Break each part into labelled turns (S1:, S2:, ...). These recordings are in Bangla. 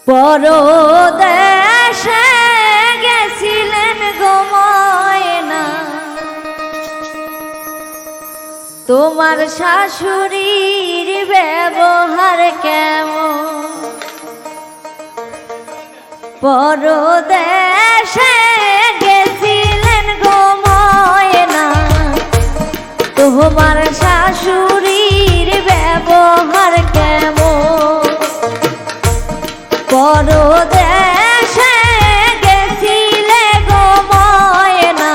S1: পরদেশে গেছিলেন গো ময়না, তোমার শাশুড়ির ব্যবহার কেমন? পরদেশে গেছিলেন গো ময়না, তোমার শাশুড়ির ব্যবহার কেমন? পরদেশে গেছিলে গো ময়না,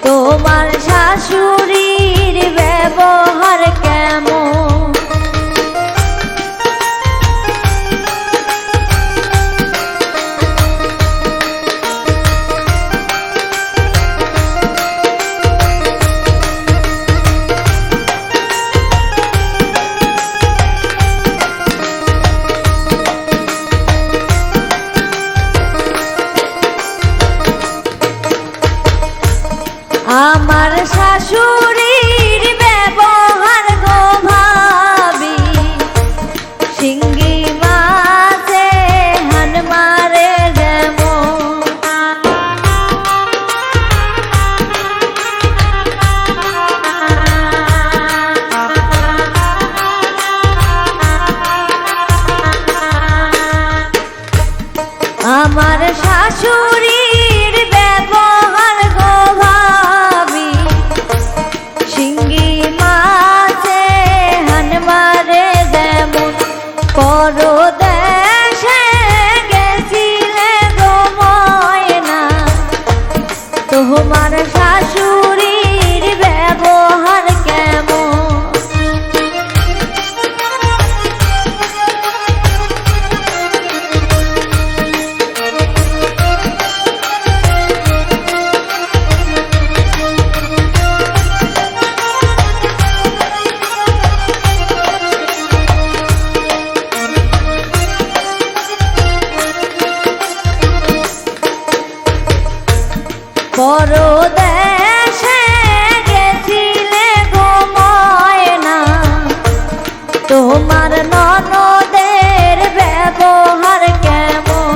S1: তোমার শাশুড়ির ব্যবহার কেমন? আমার শাশুড়ির ব্যবহার গো ভাবি, শিঙ্গি মাছে হান মারে যেমন। আমার শাশুড়ির ব্যবহার গো ভাবি, শিঙ্গি মাছে হান মারে যেমন। পরদেশে গেছিলে গো ময়না, তোমার শাশুড়ির ব্যবহার কেমন? পরদেশে গেছিলে গো ময়না, তোমার ননদের ব্যবহার কেমন?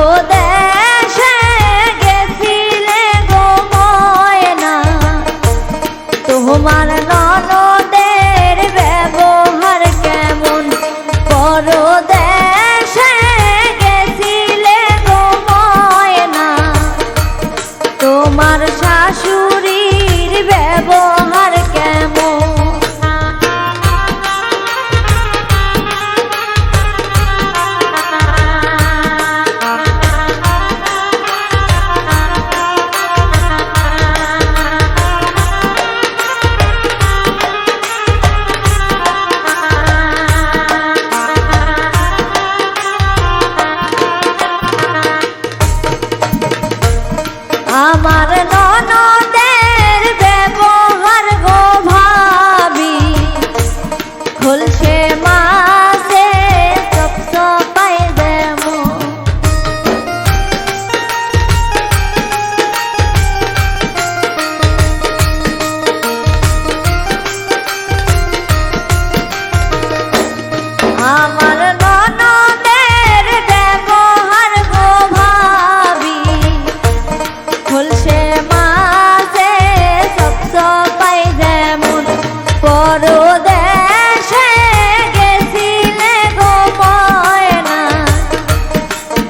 S1: পরদেশে গেছিলে গো ময়না, তোমার ননদের ব্যবহার কেমন? পরদেশে গেছিলে গো ময়না, তোমার শাশুড়ির ব্যবহার কেমন? আমার ননদের ব্যবহার গো ভাবি, খুলছে মাছে সব সবাই যেমন। আমার ননদের ব্যবহার গো ভাবি, খুলছে মাছে সব সবাই যেমন। পরদেশে গেছিলে গো ময়না,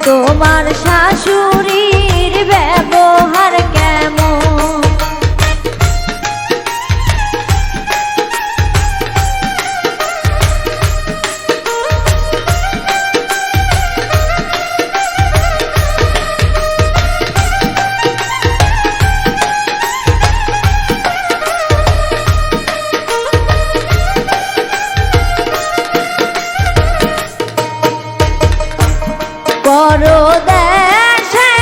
S1: তোমার শাশুড়ির ব্যবহার কেমন? পরদেশে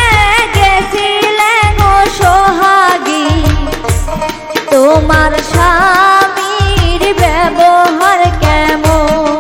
S1: গেছিলে গো সোহাগী, তোমার স্বামীর ব্যবহার কেমন?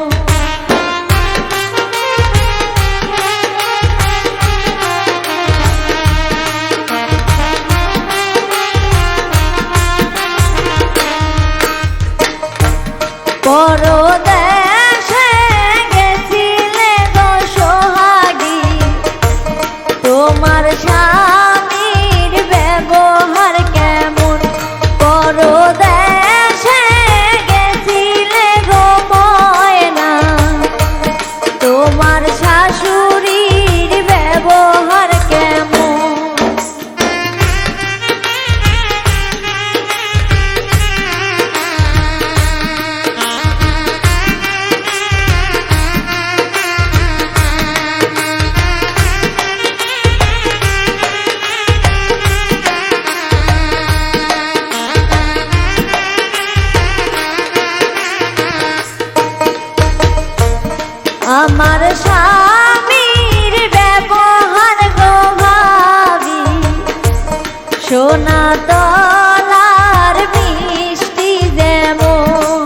S1: আমার স্বামীর ব্যবহার গো ভাবি সোনা তলার মিষ্টি যেমন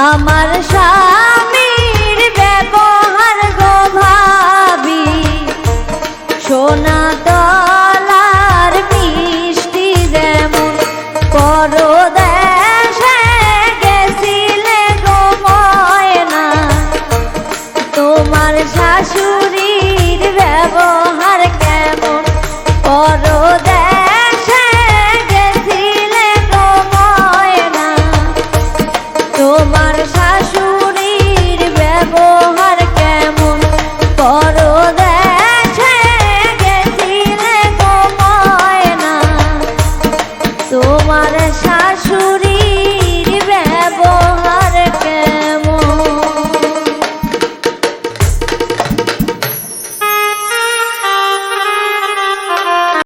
S1: আমার স্বামীর ব্যবহার গো ভাবি সোনা